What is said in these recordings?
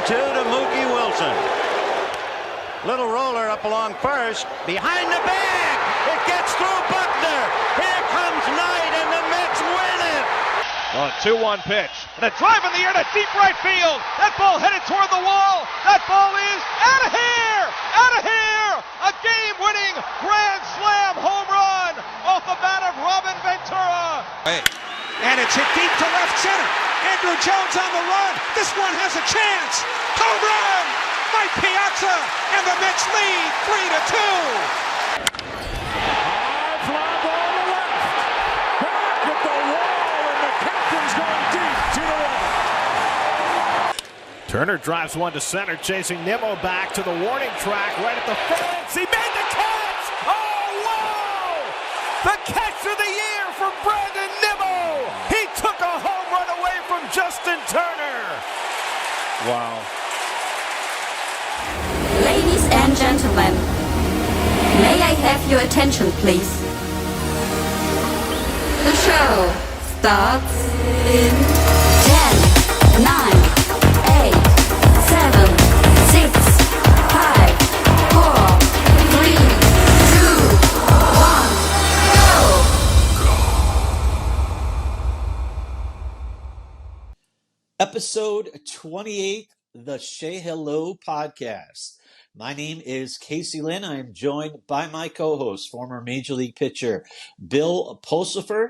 1-2 to Mookie Wilson. Little roller up along first. Behind the bag. It gets through Buckner. Here comes Knight, and the Mets win it. A 2-1 pitch. And a drive in the air to deep right field. That ball headed toward the wall. That ball is out of here! Out of here! A game-winning grand slam home run off the bat of Robin Ventura. And it's hit deep to left center. Andrew Jones on the run. This one has a chance. Home run! Mike Piazza, and the Mets lead 3-2. High fly ball to left. Back at the wall, and the captain's going deep to the wall. Turner drives one to center, chasing Nimmo back to the warning track right at the fence. He made the catch! Oh, wow! The catch of the year from Brandon Nimmo! He took a home run away from Justin Turner! Wow. Ladies and gentlemen, may I have your attention, please? The show starts in 10, 9, 8, 7, 6, 5, 4, 3, 2, 1, go! Episode 28, the Say Hello podcast. My name is Casey Lynn. I am joined by my co-host, former Major League pitcher Bill Pulsifer,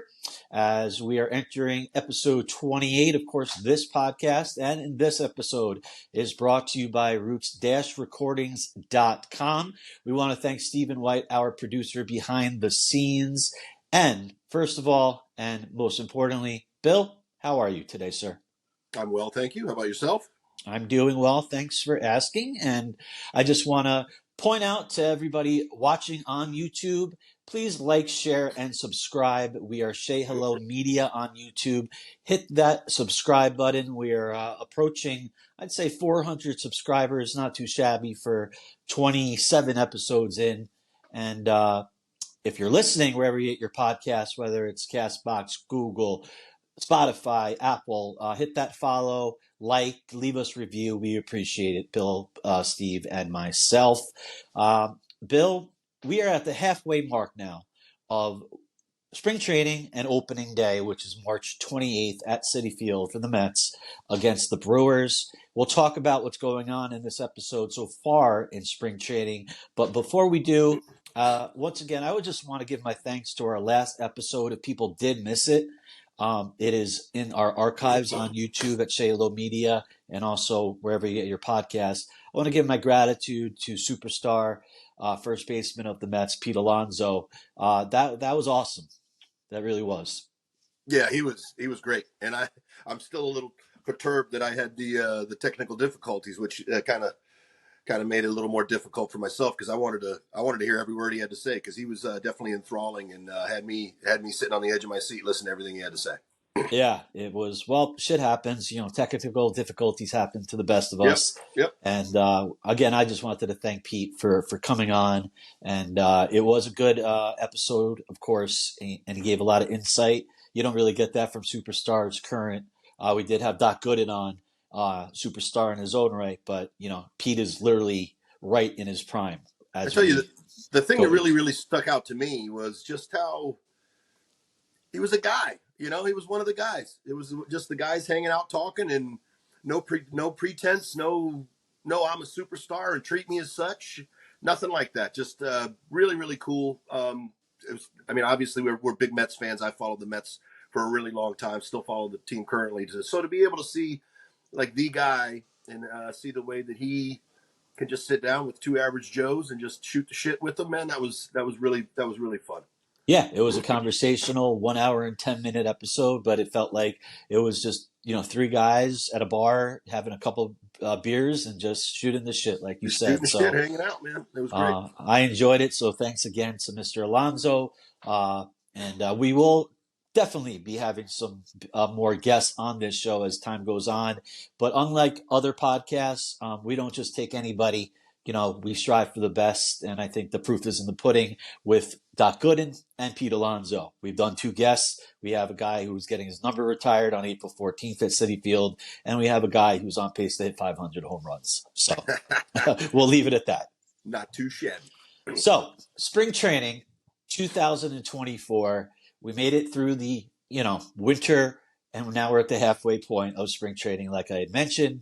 as we are entering episode 28. Of course, this podcast and in this episode is brought to you by Roots-Recordings.com. We want to thank Stephen White, our producer behind the scenes. And first of all, and most importantly, Bill, how are you today, sir? I'm well, thank you. How about yourself? I'm doing well. Thanks for asking. And I just want to point out to everybody watching on YouTube, please like, share, and subscribe. We are Say Hello Media on YouTube. Hit that subscribe button. We are approaching, I'd say, 400 subscribers. Not too shabby for 27 episodes in. And if you're listening wherever you get your podcast, whether it's Castbox, Google, Spotify, Apple, hit that follow, like, leave us review. We appreciate it, Bill, Steve, and myself. Bill, we are at the halfway mark now of spring training and opening day, which is March 28th at Citi Field for the Mets against the Brewers. We'll talk about what's going on in this episode so far in spring training. But before we do, once again, I would just want to give my thanks to our last episode. If people did miss it, it is in our archives on YouTube at Say Hello Media and also wherever you get your podcast. I want to give my gratitude to superstar first baseman of the Mets, Pete Alonso. That was awesome. That really was. Yeah, he was great, and I'm still a little perturbed that I had the technical difficulties, which kind of made it a little more difficult for myself because I wanted to hear every word he had to say because he was definitely enthralling and had me sitting on the edge of my seat listening to everything he had to say. Yeah, it was, well, shit happens. Technical difficulties happen to the best of us. Yep. And again, I just wanted to thank Pete for coming on. And it was a good episode, of course, and he gave a lot of insight. You don't really get that from superstars current. We did have Doc Gooden on. Superstar in his own right, but Pete is literally right in his prime. I tell you, the thing that really stuck out to me was just how he was a guy. He was one of the guys. It was just the guys hanging out talking, and no pretense, no I'm a superstar and treat me as such. Nothing like that. Just really cool. Obviously we're big Mets fans. I followed the Mets for a really long time. Still follow the team currently. So to be able to see like the guy and see the way that he can just sit down with two average Joes and just shoot the shit with them, man, that was really fun. Yeah, it was a conversational 1 hour and 10-minute episode, but it felt like it was just, three guys at a bar having a couple beers and just shooting the shit, like you said. Shooting the shit, hanging out, man. It was great. I enjoyed it, so thanks again to Mr. Alonso. And we will definitely be having some more guests on this show as time goes on. But unlike other podcasts, we don't just take anybody we strive for the best, and I think the proof is in the pudding with Doc Gooden and Pete Alonso. We've done 2 guests. We have a guy who's getting his number retired on April 14th at Citi Field, and we have a guy who's on pace to hit 500 home runs. So we'll leave it at that. Not too shabby. So, spring training 2024, we made it through the, winter, and now we're at the halfway point of spring training, like I had mentioned.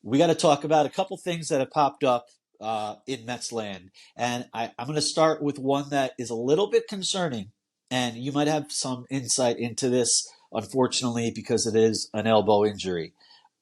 We got to talk about a couple things that have popped up in Mets land. And I'm going to start with one that is a little bit concerning, and you might have some insight into this, unfortunately, because it is an elbow injury.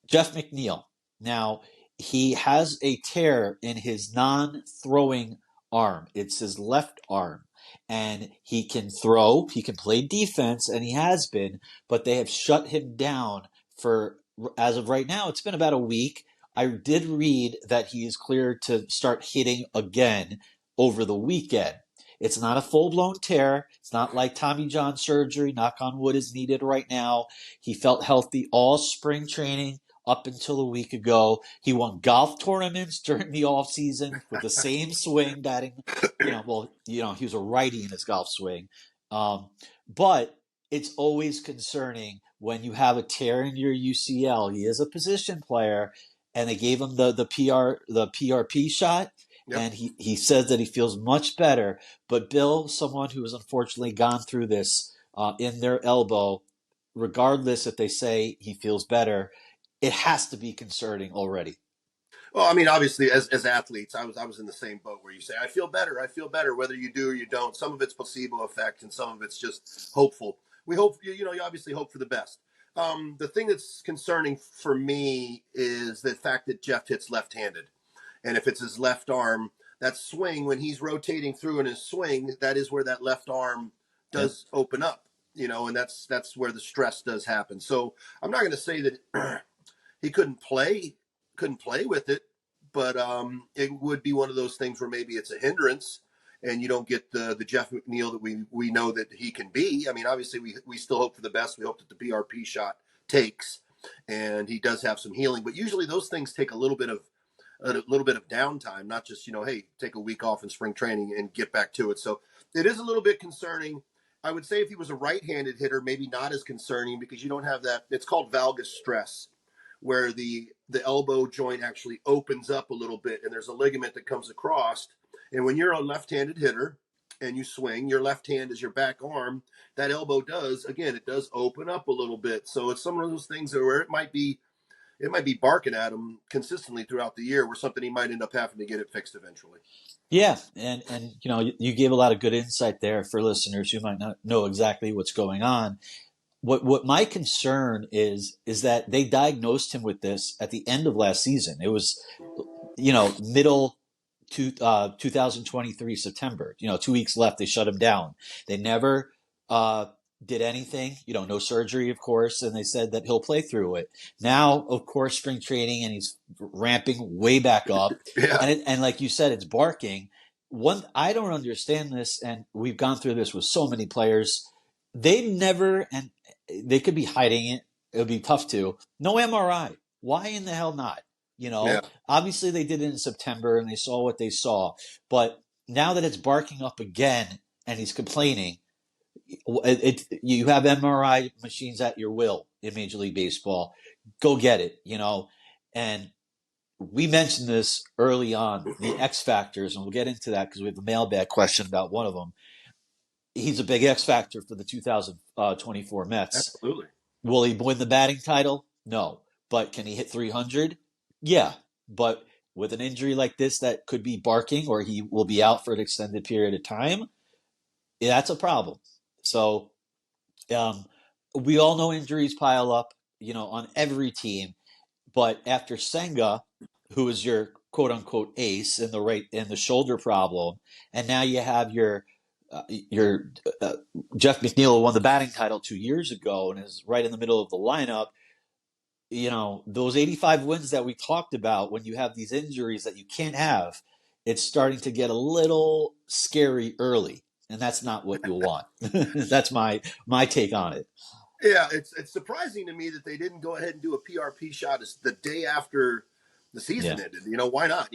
Jeff McNeil. Now, he has a tear in his non-throwing arm. It's his left arm. And he can throw, he can play defense, and he has been, but they have shut him down for, as of right now, it's been about a week. I did read that he is cleared to start hitting again over the weekend. It's not a full-blown tear. It's not like Tommy John surgery, knock on wood, is needed right now. He felt healthy all spring training up until a week ago. He won golf tournaments during the off season with the same swing, batting, he was a righty in his golf swing. But it's always concerning when you have a tear in your UCL. He is a position player, and they gave him the PRP shot. Yep. And he says that he feels much better. But Bill, someone who has unfortunately gone through this in their elbow, regardless if they say he feels better, it has to be concerning already. Well, I mean, obviously, as athletes, I was in the same boat where you say, I feel better, whether you do or you don't. Some of it's placebo effect, and some of it's just hopeful. We hope, you obviously hope for the best. The thing that's concerning for me is the fact that Jeff hits left-handed. And if it's his left arm, that swing, when he's rotating through in his swing, that is where that left arm does open up, and that's where the stress does happen. So I'm not going to say that he couldn't play with it, but it would be one of those things where maybe it's a hindrance and you don't get the Jeff McNeil that we know that he can be. I mean, obviously we still hope for the best. We hope that the PRP shot takes and he does have some healing, but usually those things take a little bit of downtime, not just, hey, take a week off in spring training and get back to it. So it is a little bit concerning. I would say if he was a right-handed hitter, maybe not as concerning because you don't have that. It's called valgus stress, where the elbow joint actually opens up a little bit and there's a ligament that comes across. And when you're a left-handed hitter and you swing, your left hand is your back arm, that elbow does open up a little bit. So it's some of those things where it might be barking at him consistently throughout the year, where something he might end up having to get it fixed eventually. Yeah, and you gave a lot of good insight there for listeners who might not know exactly what's going on. What my concern is that they diagnosed him with this at the end of last season. It was, middle 2023 September. 2 weeks left. They shut him down. They never did anything. No surgery, of course, and they said that he'll play through it. Now, of course, spring training, and he's ramping way back up. Yeah. And like you said, it's barking. I don't understand this, and we've gone through this with so many players. They never, and they could be hiding it. It would be tough to. No MRI. Why in the hell not? Obviously they did it in September and they saw what they saw. But now that it's barking up again and he's complaining, you have MRI machines at your will in Major League Baseball. Go get it, And we mentioned this early on, the X factors, and we'll get into that because we have a mailbag question about one of them. He's a big X factor for the 2024 Mets. Absolutely. Will he win the batting title? No. But can he hit 300? Yeah. But with an injury like this that could be barking or he will be out for an extended period of time, that's a problem. So we all know injuries pile up, on every team. But after Senga, who is your quote unquote ace in the shoulder problem, and now you have your Jeff McNeil, who won the batting title 2 years ago and is right in the middle of the lineup. Those 85 wins that we talked about, when you have these injuries that you can't have, it's starting to get a little scary early, and that's not what you want. That's my take on it. Yeah, it's surprising to me that they didn't go ahead and do a PRP shot the day after the season ended. Why not?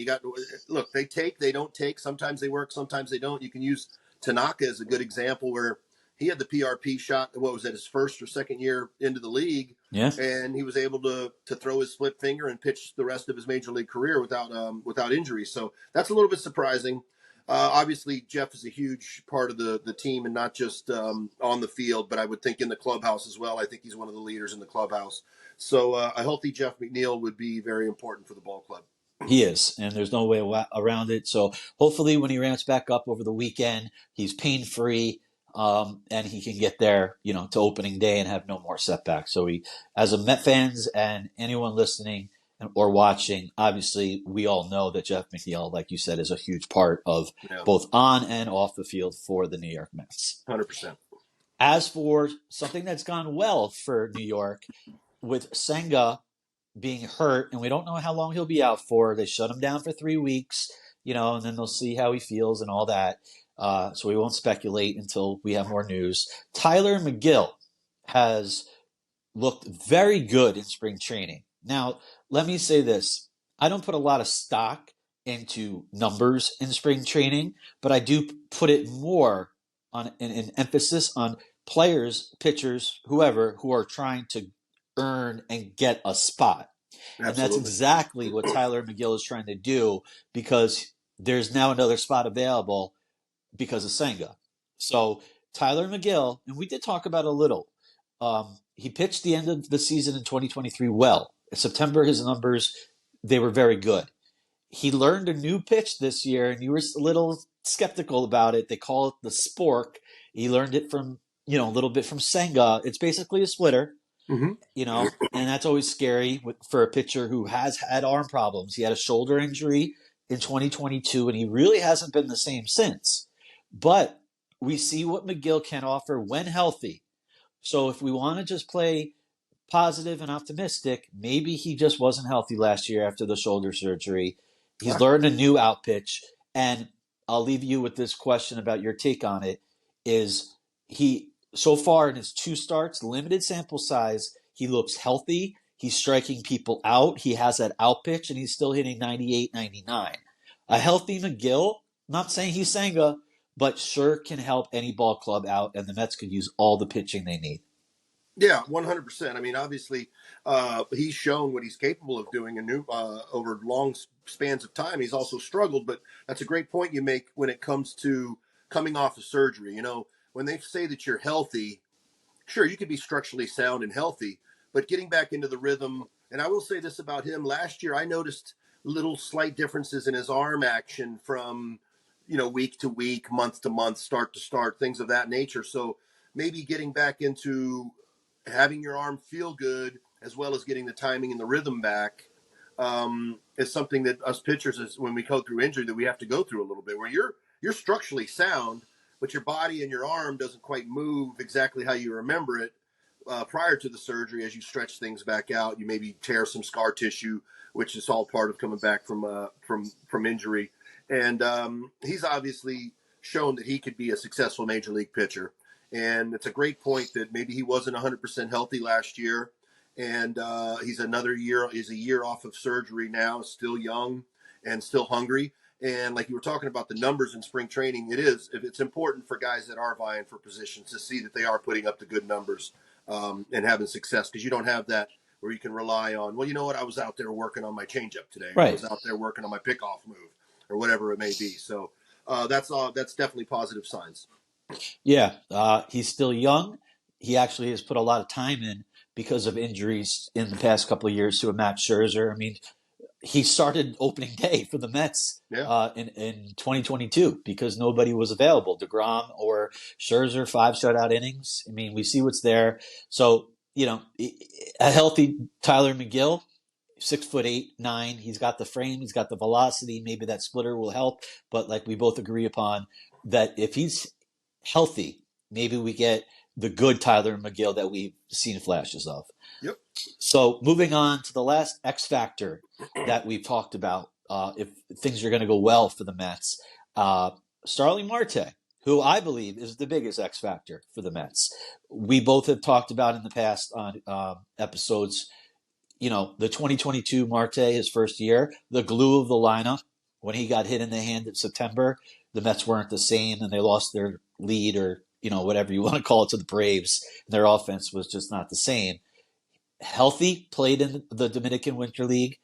Look, they don't take. Sometimes they work, sometimes they don't. You can use Tanaka as a good example where he had the PRP shot. What was that? His first or second year into the league, and he was able to throw his split finger and pitch the rest of his major league career without injury. So that's a little bit surprising. Obviously, Jeff is a huge part of the team, and not just on the field, but I would think in the clubhouse as well. I think he's one of the leaders in the clubhouse. So a healthy Jeff McNeil would be very important for the ball club. He is, and there's no way around it. So hopefully when he ramps back up over the weekend, he's pain-free, and he can get there, to opening day and have no more setbacks. So as a Met fans and anyone listening or watching, obviously we all know that Jeff McNeil, like you said, is a huge part of both on and off the field for the New York Mets. 100%. As for something that's gone well for New York, with Senga being hurt, and we don't know how long he'll be out for. They shut him down for 3 weeks, and then they'll see how he feels and all that. So we won't speculate until we have more news. Tyler Megill has looked very good in spring training. Now, let me say this. I don't put a lot of stock into numbers in spring training, but I do put it more on an emphasis on players, pitchers, whoever, who are trying to earn and get a spot. Absolutely. And that's exactly what Tyler Megill is trying to do, because there's now another spot available because of Senga. So Tyler Megill, and we did talk about it a little, he pitched the end of the season in 2023 well. In September, his numbers, they were very good. He learned a new pitch this year, and you were a little skeptical about it. They call it the spork. He learned it from, a little bit from Senga. It's basically a splitter. And that's always scary for a pitcher who has had arm problems. He had a shoulder injury in 2022, and he really hasn't been the same since. But we see what Megill can offer when healthy. So if we want to just play positive and optimistic, maybe he just wasn't healthy last year after the shoulder surgery. He's learned a new out pitch, and I'll leave you with this question about your take on it. Is he... So far in his 2 starts, limited sample size, he looks healthy. He's striking people out. He has that out pitch, and he's still hitting 98, 99. A healthy Megill, not saying he's Senga, but sure can help any ball club out, and the Mets could use all the pitching they need. Yeah, 100%. I mean, obviously, he's shown what he's capable of doing over long spans of time. He's also struggled, but that's a great point you make when it comes to coming off of surgery. When they say that you're healthy, sure, you could be structurally sound and healthy, but getting back into the rhythm, and I will say this about him, last year I noticed little slight differences in his arm action from, week to week, month to month, start to start, things of that nature. So maybe getting back into having your arm feel good as well as getting the timing and the rhythm back is something that us pitchers, when we go through injury, that we have to go through a little bit, where you're structurally sound, but your body and your arm doesn't quite move exactly how you remember it prior to the surgery. As you stretch things back out, you maybe tear some scar tissue, which is all part of coming back from injury. And he's obviously shown that he could be a successful major league pitcher. And it's a great point that maybe he wasn't 100% healthy last year, and he's a year off of surgery now, still young and still hungry. And like you were talking about the numbers in spring training, it's important for guys that are vying for positions to see that they are putting up the good numbers and having success, because you don't have that where you can rely on, well, you know what, I was out there working on my changeup today. Right. I was out there working on my pickoff move or whatever it may be. So that's definitely positive signs. Yeah, he's still young. He actually has put a lot of time in because of injuries in the past couple of years to a Matt Scherzer. I mean, he started opening day for the Mets in 2022 because nobody was available. DeGrom or Scherzer, 5 shutout innings. I mean, we see what's there. So, a healthy Tyler Megill, 6'8", 9. He's got the frame. He's got the velocity. Maybe that splitter will help. But like we both agree upon, that if he's healthy, maybe we get the good Tyler Megill that we've seen flashes of. Yep. So moving on to the last X factor that we've talked about, if things are going to go well for the Mets, Starling Marte, who I believe is the biggest X factor for the Mets. We both have talked about in the past on episodes, the 2022 Marte, his first year, the glue of the lineup, when he got hit in the hand in September, the Mets weren't the same and they lost their lead or, whatever you want to call it to the Braves. Their offense was just not the same. Healthy, played in the Dominican Winter League.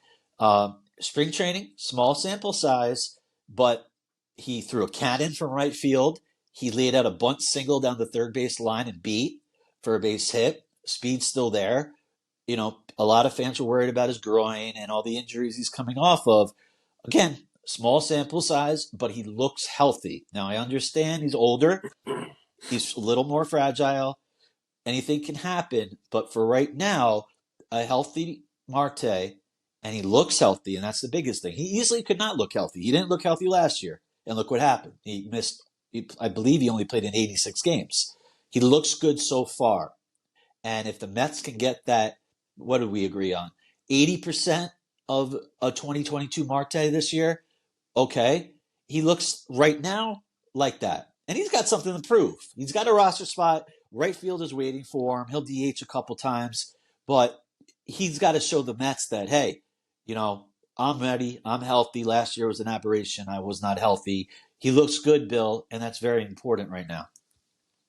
Spring training, small sample size, but he threw a cannon from right field. He laid out a bunt single down the third base line and beat for a base hit. Speed's still there. A lot of fans were worried about his groin and all the injuries he's coming off of. Again, small sample size, but he looks healthy. Now, I understand he's older. He's a little more fragile. Anything can happen. But for right now, a healthy Marte, and he looks healthy, and that's the biggest thing. He easily could not look healthy. He didn't look healthy last year. And look what happened. He missed, I believe he only played in 86 games. He looks good so far. And if the Mets can get that, what did we agree on? 80% of a 2022 Marte this year? Okay. He looks right now like that. And he's got something to prove. He's got a roster spot. Right field is waiting for him. He'll DH a couple times. But he's got to show the Mets that, hey, I'm ready. I'm healthy. Last year was an aberration. I was not healthy. He looks good, Bill, and that's very important right now.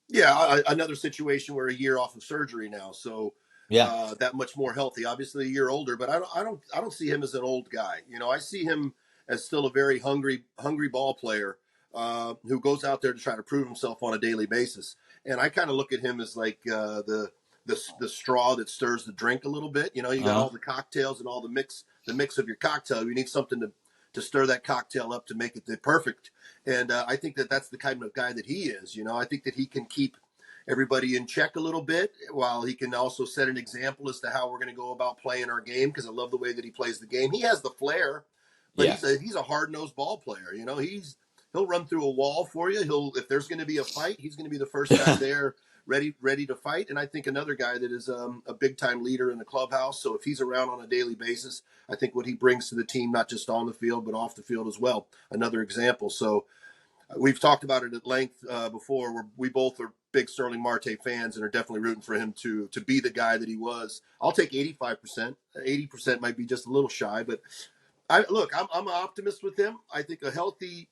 Yeah, another situation where a year off of surgery now, so that much more healthy. Obviously, a year older, but I don't see him as an old guy. I see him as still a very hungry ball player who goes out there to try to prove himself on a daily basis. And I kind of look at him as like the straw that stirs the drink a little bit. You got all the cocktails and all the mix of your cocktail. You need something to stir that cocktail up to make it the perfect. And I think that's the kind of guy that he is. I think that he can keep everybody in check a little bit while he can also set an example as to how we're going to go about playing our game, because I love the way that he plays the game. He has the flair, but he's a hard-nosed ball player. He'll run through a wall for you. If there's going to be a fight, he's going to be the first guy there ready to fight. And I think another guy that is a big-time leader in the clubhouse. So if he's around on a daily basis, I think what he brings to the team, not just on the field, but off the field as well, another example. So we've talked about it at length before. We both are big Sterling Marte fans and are definitely rooting for him to be the guy that he was. I'll take 85%. 80% might be just a little shy, but I'm an optimist with him. I think a healthy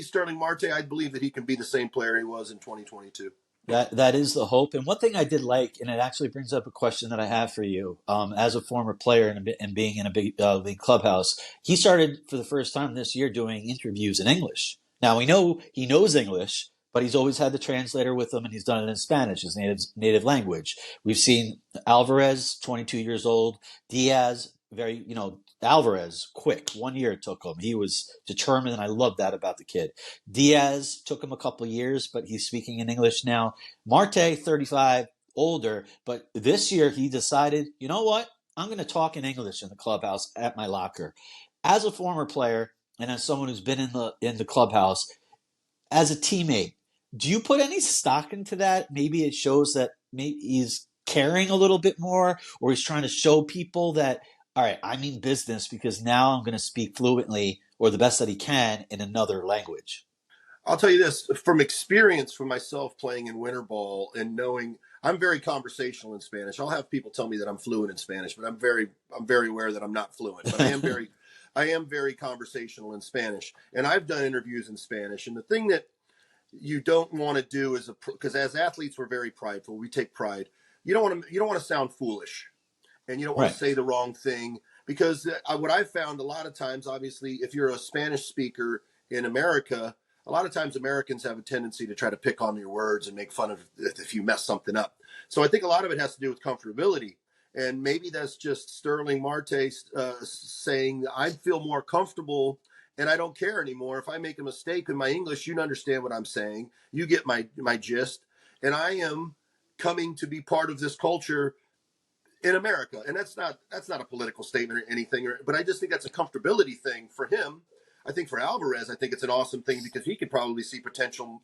Sterling Marte, I believe that he can be the same player he was in 2022. That is the hope. And one thing I did like, and it actually brings up a question that I have for you, as a former player and being in a big league clubhouse, he started for the first time this year doing interviews in English. Now, we know he knows English, but he's always had the translator with him, and he's done it in Spanish, his native language. We've seen Alvarez, 22 years old, Diaz, Alvarez, quick. 1 year it took him. He was determined, and I love that about the kid. Diaz took him a couple of years, but he's speaking in English now. Marte, 35, older, but this year he decided, you know what? I'm going to talk in English in the clubhouse at my locker. As a former player and as someone who's been in the clubhouse, as a teammate, do you put any stock into that? Maybe it shows that maybe he's caring a little bit more, or he's trying to show people that, all right, I mean business because now I'm going to speak fluently or the best that he can in another language. I'll tell you this from experience for myself playing in winter ball and knowing I'm very conversational in Spanish. I'll have people tell me that I'm fluent in Spanish, but I'm very aware that I'm not fluent, but I am very conversational in Spanish, and I've done interviews in Spanish. And the thing that you don't want to do is because as athletes, we're very prideful. We take pride. You don't want to sound foolish. And you don't want to say the wrong thing, because what I've found a lot of times, obviously, if you're a Spanish speaker in America, a lot of times Americans have a tendency to try to pick on your words and make fun of if you mess something up. So I think a lot of it has to do with comfortability. And maybe that's just Sterling Marte saying, I feel more comfortable and I don't care anymore. If I make a mistake in my English, you understand what I'm saying. You get my gist. And I am coming to be part of this culture in America. And that's not a political statement or anything, but I just think that's a comfortability thing for him. I think for Alvarez, I think it's an awesome thing because he could probably see potential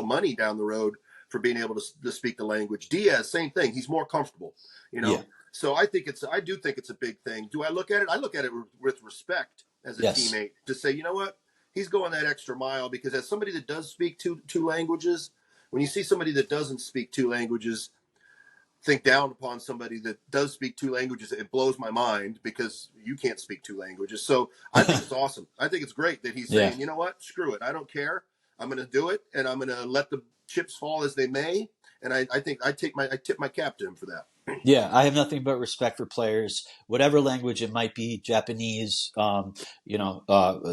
money down the road for being able to speak the language. Diaz, same thing. He's more comfortable, Yeah. So I do think it's a big thing. Do I look at it? I look at it with respect as a teammate to say, you know what? He's going that extra mile, because as somebody that does speak two languages, when you see somebody that doesn't speak two languages, think down upon somebody that does speak 2 languages. It blows my mind because you can't speak 2 languages. So I think it's awesome. I think it's great that he's saying, you know what, screw it. I don't care. I'm going to do it, and I'm going to let the chips fall as they may. And I think I tip my cap to him for that. Yeah, I have nothing but respect for players, whatever language it might be, Japanese,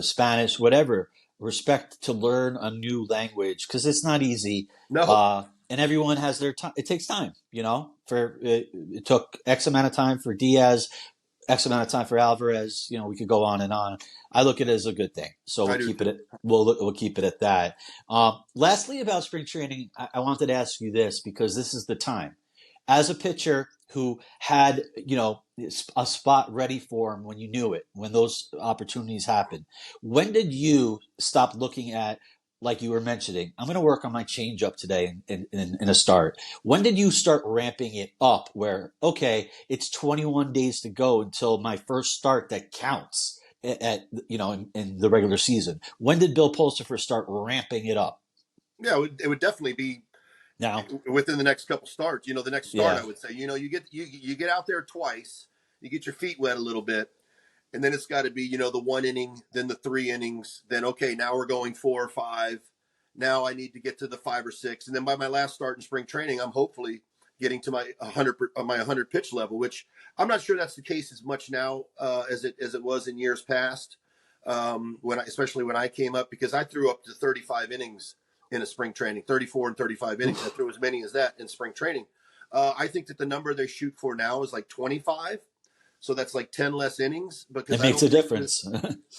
Spanish, whatever. Respect to learn a new language because it's not easy. No. And everyone has their time. It takes time, it took X amount of time for Diaz, X amount of time for Alvarez. We could go on and on. I look at it as a good thing. So we'll keep it. We'll keep it at that. Lastly, about spring training, I wanted to ask you this because this is the time. As a pitcher who had, a spot ready for him when you knew it, when those opportunities happened, when did you stop looking at, like you were mentioning, I'm going to work on my changeup today in a start? When did you start ramping it up where, okay, it's 21 days to go until my first start that counts in the regular season? When did Bill Pulsipher start ramping it up? Yeah, it would definitely be now within the next couple starts. The next start, I would say, you get out there twice, you get your feet wet a little bit, and then it's got to be, the 1 inning, then the 3 innings, then, okay, now we're going 4 or 5. Now I need to get to the 5 or 6. And then by my last start in spring training, I'm hopefully getting to my 100 pitch level, which I'm not sure that's the case as much now as it was in years past. Especially when I came up, because I threw up to 35 innings in a spring training, 34 and 35 innings. I threw as many as that in spring training. I think that the number they shoot for now is like 25. So that's like 10 less innings. Because it makes a difference.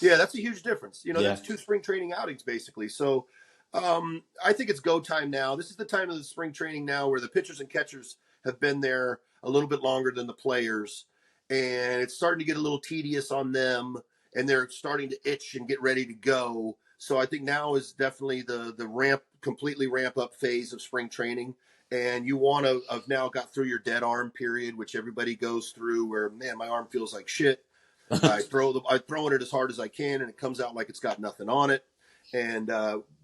Yeah, that's a huge difference. That's 2 spring training outings basically. So I think it's go time now. This is the time of the spring training now where the pitchers and catchers have been there a little bit longer than the players. And it's starting to get a little tedious on them. And they're starting to itch and get ready to go. So I think now is definitely the completely ramp up phase of spring training. And you want to have now got through your dead arm period, which everybody goes through where, man, my arm feels like shit. I throw it as hard as I can and it comes out like it's got nothing on it. And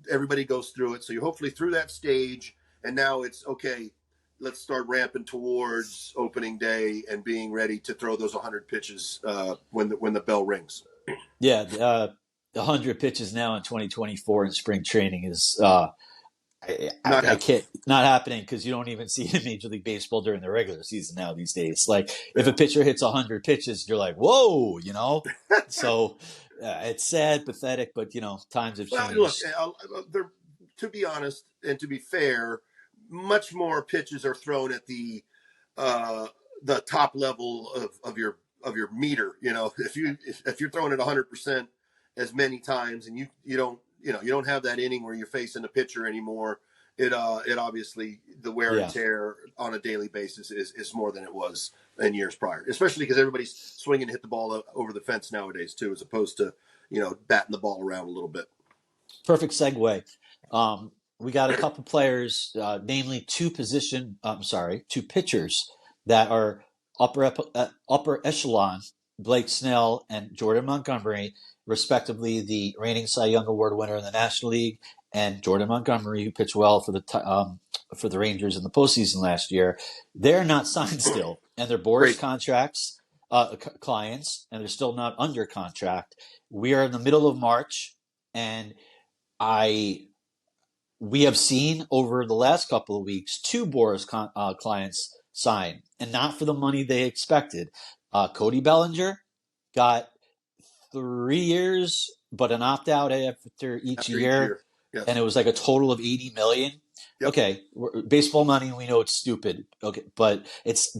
everybody goes through it. So you're hopefully through that stage. And now it's okay. Let's start ramping towards opening day and being ready to throw those 100 pitches when the bell rings. Yeah, the 100 pitches now in 2024 in spring training is not happening because you don't even see it in Major League Baseball during the regular season now these days. Like if a pitcher hits 100 pitches, you're like, whoa, So it's sad, pathetic, but times have changed. Look, to be honest and to be fair, much more pitches are thrown at the top level of your meter. If you're throwing it 100% as many times and you don't have that inning where you're facing a pitcher anymore, it obviously the wear and tear on a daily basis is more than it was in years prior, especially because everybody's swinging to hit the ball over the fence nowadays too, as opposed to batting the ball around a little bit. Perfect segue. We got a couple players, namely two pitchers that are upper echelon, Blake Snell and Jordan Montgomery, respectively, the reigning Cy Young Award winner in the National League, and Jordan Montgomery, who pitched well for the Rangers in the postseason last year. They're not signed still, and they're Boras contracts, clients, and they're still not under contract. We are in the middle of March, and we have seen over the last couple of weeks 2 Boras clients sign, and not for the money they expected. Cody Bellinger got 3 years, but an opt-out after each year. Yes. And it was like a total of $80 million. Yep. Okay, baseball money, we know it's stupid. Okay, but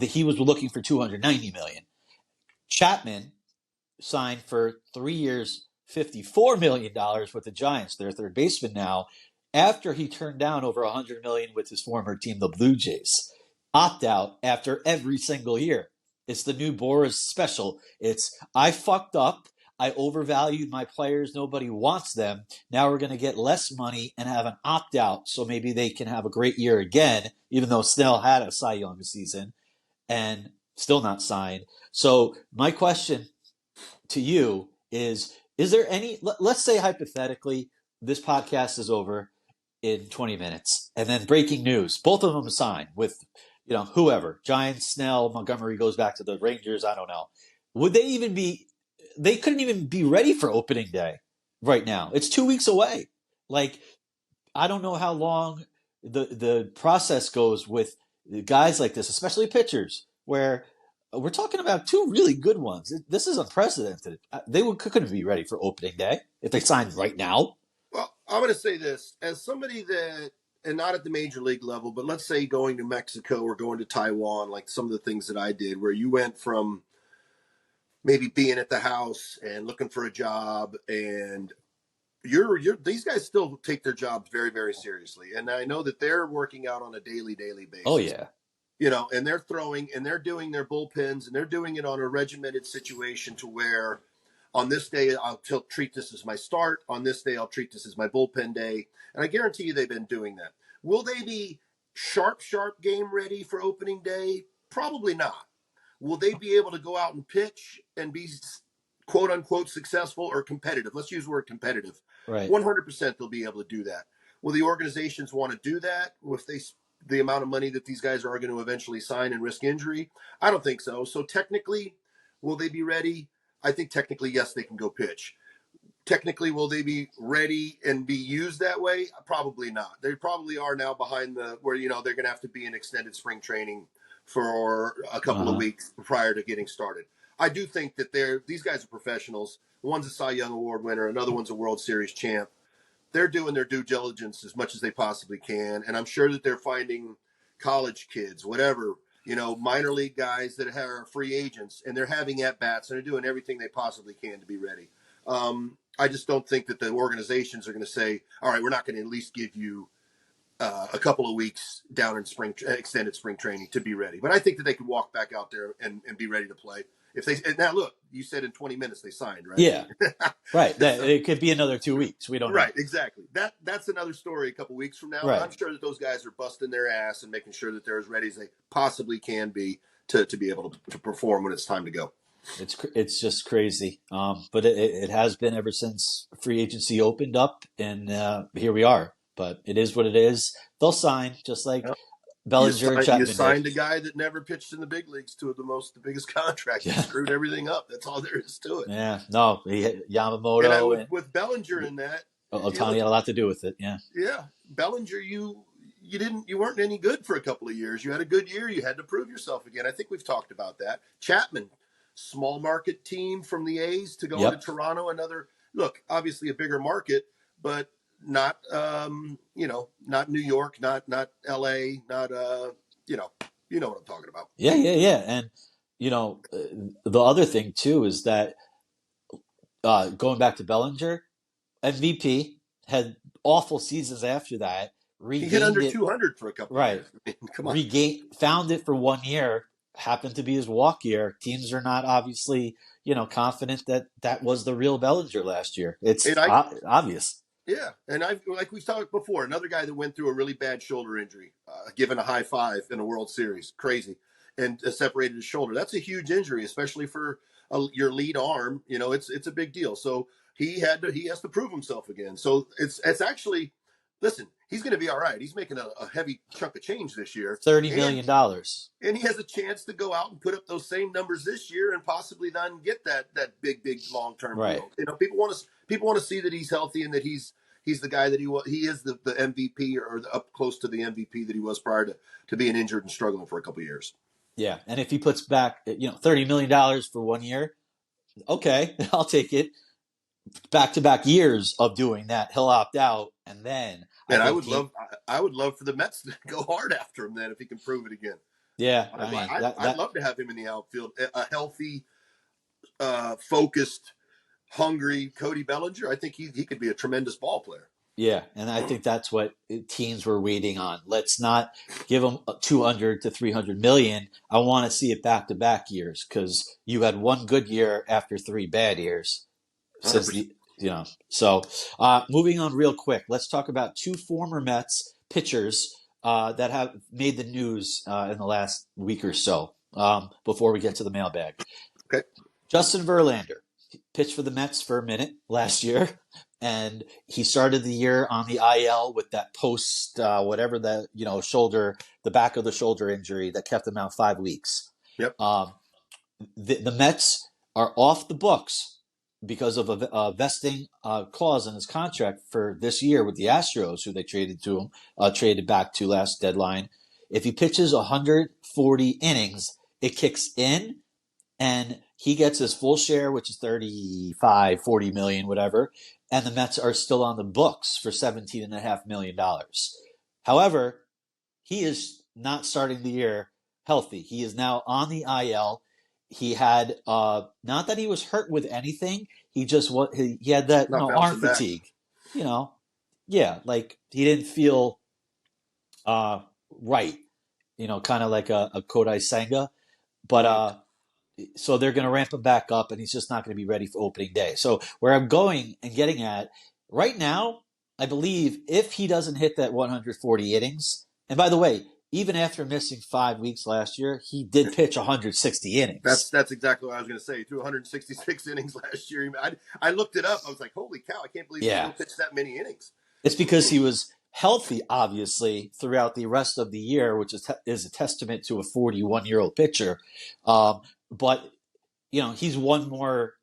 he was looking for $290 million. Chapman signed for 3 years, $54 million with the Giants, their third baseman now, after he turned down over $100 million with his former team, the Blue Jays. Opt-out after every single year. It's the new Boras special. It's, I fucked up. I overvalued my players. Nobody wants them. Now we're going to get less money and have an opt-out so maybe they can have a great year again, even though Snell had a Cy Young season and still not signed. So my question to you is there any, let's say hypothetically, this podcast is over in 20 minutes and then breaking news, both of them signed with whoever, Giants, Snell, Montgomery goes back to the Rangers, I don't know. Would they even be, they couldn't even be ready for opening day right now. It's 2 weeks away. Like, I don't know how long the process goes with guys like this, especially pitchers, where we're talking about two really good ones. This is unprecedented. They couldn't be ready for opening day if they signed right now. Well, I'm going to say this as somebody that, and not at the major league level, but let's say going to Mexico or going to Taiwan, like some of the things that I did, where you went from maybe being at the house and looking for a job, and these guys still take their jobs very, very seriously. And I know that they're working out on a daily basis. Oh, yeah. And they're throwing and they're doing their bullpens, and they're doing it on a regimented situation to where on this day, I'll treat this as my start. On this day, I'll treat this as my bullpen day. And I guarantee you they've been doing that. Will they be sharp game ready for opening day? Probably not. Will they be able to go out and pitch and be quote unquote successful or competitive? Let's use the word competitive. Right. 100% they'll be able to do that. Will the organizations want to do that if the amount of money that these guys are going to eventually sign and risk injury? I don't think so. So technically, will they be ready? I think technically, yes, they can go pitch. Technically, will they be ready and be used that way? Probably not. They probably are now behind where they're going to have to be in extended spring training for a couple of weeks prior to getting started. I do think that these guys are professionals. One's a Cy Young Award winner, another one's a World Series champ. They're doing their due diligence as much as they possibly can, and I'm sure that they're finding college kids, whatever, minor league guys that are free agents, and they're having at-bats, and they're doing everything they possibly can to be ready. I just don't think that the organizations are going to say, all right, we're not going to at least give you a couple of weeks down in extended spring training to be ready. But I think that they could walk back out there and be ready to play. Now, look, you said in 20 minutes they signed, right? Yeah, right. It could be another 2 weeks. We don't know. Right, exactly. That's another story a couple weeks from now. Right. I'm sure that those guys are busting their ass and making sure that they're as ready as they possibly can be to be able to perform when it's time to go. It's just crazy. But it has been ever since free agency opened up, and here we are. But it is what it is. They'll sign, just like Bellinger and Chapman. You signed a guy that never pitched in the big leagues to the biggest contract. Yeah. He screwed everything up. That's all there is to it. Yeah, no, Yamamoto. And with Bellinger in that, Ohtani had a lot to do with it. Yeah. Yeah, Bellinger, you weren't any good for a couple of years. You had a good year. You had to prove yourself again. I think we've talked about that. Chapman, small market team from the A's to go into Toronto. Obviously a bigger market, but not not New York, not LA, not you know what I'm talking about. Yeah. And the other thing too is that going back to Bellinger, MVP, had awful seasons after that. He hit under 200 for a couple of years. I mean, come on. Found it for 1 year, happened to be his walk year. Teams are not obviously, confident that was the real Bellinger last year. It's obvious. Yeah, and like we've talked before, another guy that went through a really bad shoulder injury, given a high five in a World Series, crazy, and separated his shoulder. That's a huge injury, especially for your lead arm. It's a big deal. So he has to prove himself again. So it's actually, listen, he's going to be all right. He's making a heavy chunk of change this year, $30 million, and he has a chance to go out and put up those same numbers this year, and possibly then get that big long term deal. People want to see that he's healthy and that he's the guy that he was. He is the MVP or up close to the MVP that he was prior to being injured and struggling for a couple of years. Yeah, and if he puts back $30 million for 1 year, okay, I'll take it. Back-to-back years of doing that, he'll opt out, and then. And I would love for the Mets to go hard after him then if he can prove it again. Yeah, I'd love to have him in the outfield, a healthy, focused, hungry Cody Bellinger. I think he could be a tremendous ball player. Yeah, and I think that's what teams were waiting on. Let's not give him 200 to 300 million. I want to see it back-to-back years because you had one good year after 3 bad years. So moving on real quick, let's talk about 2 former Mets pitchers that have made the news in the last week or so before we get to the mailbag. Okay. Justin Verlander. pitched for the Mets for a minute last year, and he started the year on the IL with that post whatever the shoulder, the back of the shoulder injury that kept him out 5 weeks. Yep. The Mets are off the books because of a vesting clause in his contract for this year with the Astros, who they traded back to last deadline. If he pitches 140 innings, it kicks in, and he gets his full share, which is 35, 40 million, whatever. And the Mets are still on the books for $17.5 million. However, he is not starting the year healthy. He is now on the IL. He had, not that he was hurt with anything. He just he had that arm fatigue. Yeah, like he didn't feel right. Kind of like a Kodai Senga. But so they're going to ramp him back up, and he's just not going to be ready for opening day. So where I'm going and getting at right now, I believe if he doesn't hit that 140 innings, and by the way, even after missing 5 weeks last year, he did pitch 160 innings. That's exactly what I was going to say. He threw 166 innings last year. I looked it up. I was like, holy cow, I can't believe he pitched that many innings. It's because he was healthy, obviously, throughout the rest of the year, which is a testament to a 41-year-old pitcher. But, he's one more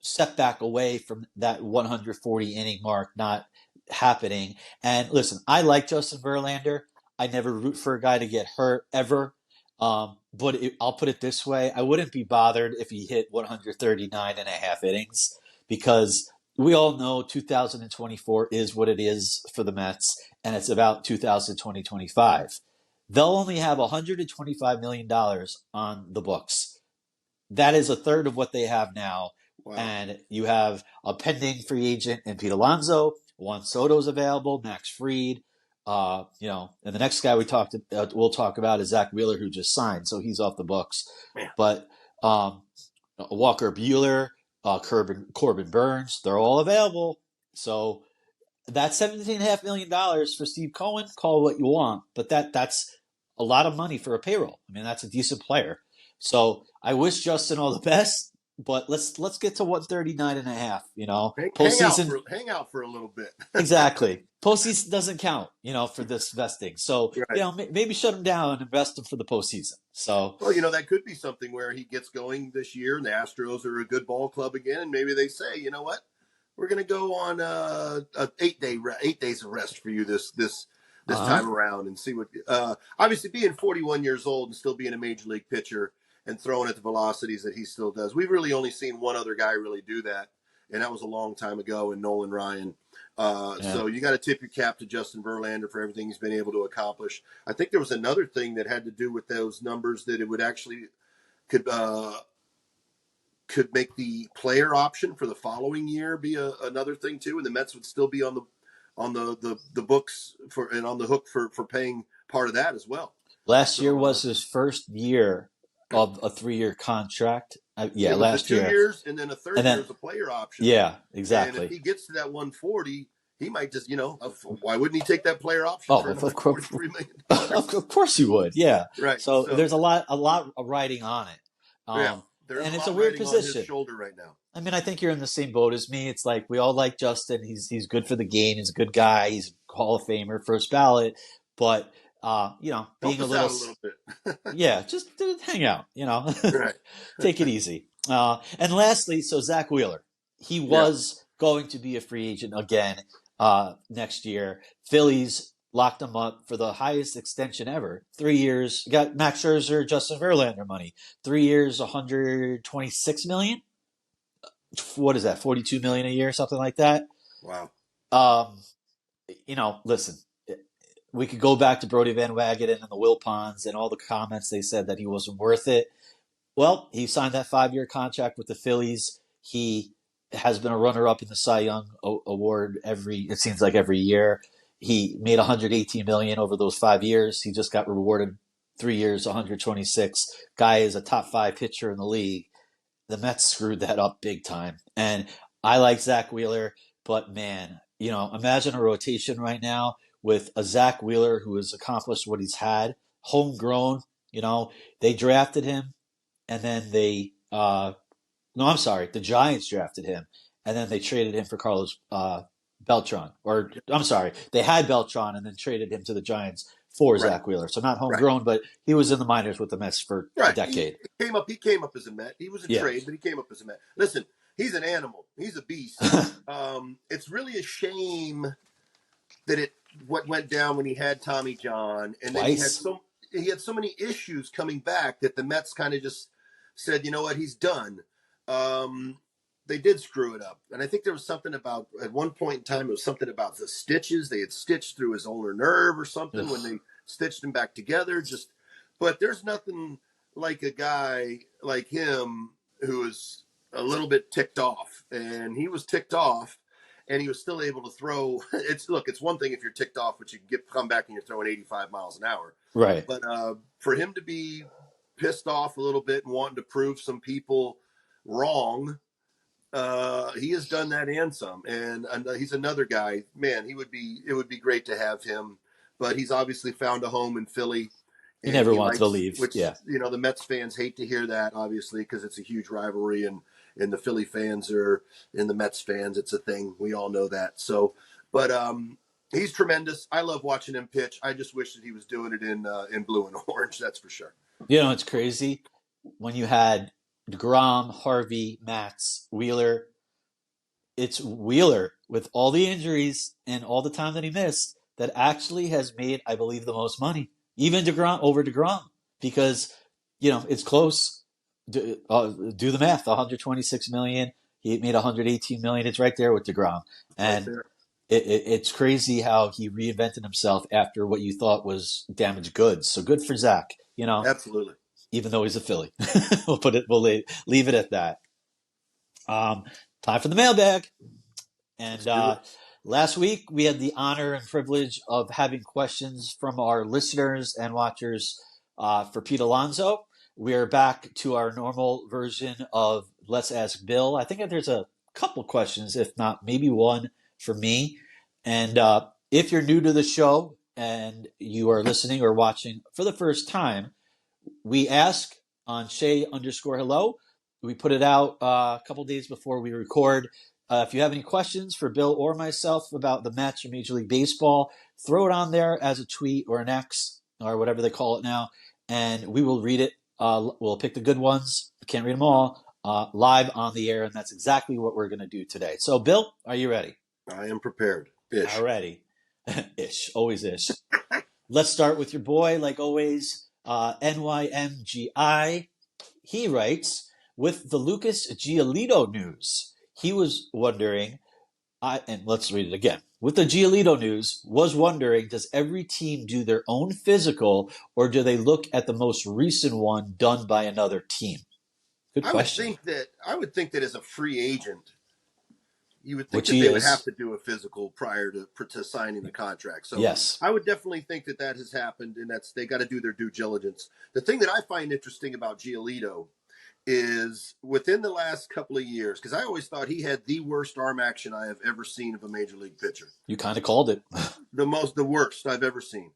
setback away from that 140 inning mark not happening. And listen, I like Justin Verlander. I never root for a guy to get hurt ever. But I'll put it this way. I wouldn't be bothered if he hit 139.5 innings, because we all know 2024 is what it is for the Mets, and it's about 2020-25. They'll only have $125 million on the books. That is a third of what they have now. Wow. And you have a pending free agent in Pete Alonso. Juan Soto's available, Max Fried. And the next guy we'll talk about is Zach Wheeler, who just signed, so he's off the books. Man. But Walker Buehler, Corbin Burns, they're all available. So that's $17.5 million for Steve Cohen. Call it what you want, but that's a lot of money for a payroll. I mean, that's a decent player. So I wish Justin all the best. But let's get to 139.5. Postseason, hang out for a little bit. Exactly. Postseason doesn't count, for this vesting. So right. Maybe shut him down and vest him for the postseason. So that could be something where he gets going this year, and the Astros are a good ball club again, and maybe they say, you know what, we're going to go on 8 days of rest for you this time around, and see what. Obviously, being 41 years old and still being a major league pitcher and throwing at the velocities that he still does. We've really only seen one other guy really do that, and that was a long time ago in Nolan Ryan. So you got to tip your cap to Justin Verlander for everything he's been able to accomplish. I think there was another thing that had to do with those numbers, that it would actually could make the player option for the following year be another thing too, and the Mets would still be on the books and on the hook for paying part of that as well. Last year was his first year of a 3-year contract. Last year. 2 years, and then a third year as a player option. Yeah, exactly. And if he gets to that 140, he might just, why wouldn't he take that player option for another $43 million? Of course he would, yeah. Right. So there's a lot of riding on it. And it's a weird position. On his shoulder right now. I mean, I think you're in the same boat as me. It's like we all like Justin. He's good for the game. He's a good guy. He's a Hall of Famer, first ballot. But being a little bit. Yeah, just hang out, Right. Take it easy. And lastly, so Zach Wheeler, he was going to be a free agent again next year. Phillies locked him up for the highest extension ever. 3 years, got Max Scherzer, Justin Verlander money. 3 years, $126 million. What is that? $42 million a year, something like that. Wow. Listen. We could go back to Brody Van Wagenen and the Wilpons and all the comments they said that he wasn't worth it. Well, he signed that 5-year contract with the Phillies. He has been a runner-up in the Cy Young Award it seems like every year. He made $118 million over those 5 years. He just got rewarded 3 years, $126. Guy is a top 5 pitcher in the league. The Mets screwed that up big time. And I like Zach Wheeler, but man, imagine a rotation right now with a Zach Wheeler who has accomplished what he's had, homegrown. They drafted him, and then they No, I'm sorry. The Giants drafted him, and then they traded him for Carlos Beltran. Or I'm sorry, they had Beltran and then traded him to the Giants for Right. Zach Wheeler. So not Right. homegrown, but he was in the minors with the Mets for a Right. decade. He came up as a Met. He was a Yeah. trade, but he came up as a Met. Listen, he's an animal. He's a beast. It's really a shame that what went down when he had Tommy John, and then he had so many issues coming back that the Mets kind of just said, you know what, he's done. They did screw it up, and I think there was something about at one point in time it was something about the stitches. They had stitched through his ulnar nerve or something when they stitched him back together. But there's nothing like a guy like him who is a little bit ticked off, and he was ticked off. And he was still able to throw. It's one thing if you're ticked off, but you come back and you're throwing 85 miles an hour. Right. But for him to be pissed off a little bit and wanting to prove some people wrong, he has done that and some. And he's another guy. Man, it would be great to have him. But he's obviously found a home in Philly. He never wants to leave. Which, the Mets fans hate to hear that, obviously, because it's a huge rivalry and the Philly fans and the Mets fans, it's a thing. We all know that. So, but he's tremendous. I love watching him pitch. I just wish that he was doing it in blue and orange. That's for sure. It's crazy when you had DeGrom, Harvey, Matz, Wheeler. It's Wheeler with all the injuries and all the time that he missed that actually has made, I believe, the most money, even over DeGrom, because it's close. Do the math. 126 million. He made 118 million. It's right there with DeGrom, and right it's crazy how he reinvented himself after what you thought was damaged goods. So good for Zach. Absolutely. Even though he's a Philly, we'll leave it at that. Time for the mailbag, and last week we had the honor and privilege of having questions from our listeners and watchers for Pete Alonso. We are back to our normal version of Let's Ask Bill. I think there's a couple questions, if not maybe one for me. And if you're new to the show and you are listening or watching for the first time, we ask on Shay_hello. We put it out a couple days before we record. If you have any questions for Bill or myself about the Mets or Major League Baseball, throw it on there as a tweet or an X or whatever they call it now, and we will read it. We'll pick the good ones. Can't read them all live on the air, and that's exactly what we're going to do today. So, Bill, are you ready? I am prepared. Ish. All righty. Ish. Always ish. Let's start with your boy, like always, NYMGI. He writes, with the Lucas Giolito news, he was wondering, and let's read it again. With the Giolito news, was wondering, does every team do their own physical, or do they look at the most recent one done by another team? Good question. I would think that as a free agent, you would think that they would have to do a physical prior to signing the contract. So yes, I would definitely think that has happened, and they got to do their due diligence. The thing that I find interesting about Giolito is within the last couple of years, because I always thought he had the worst arm action I have ever seen of a major league pitcher. You kind of called it. The worst I've ever seen.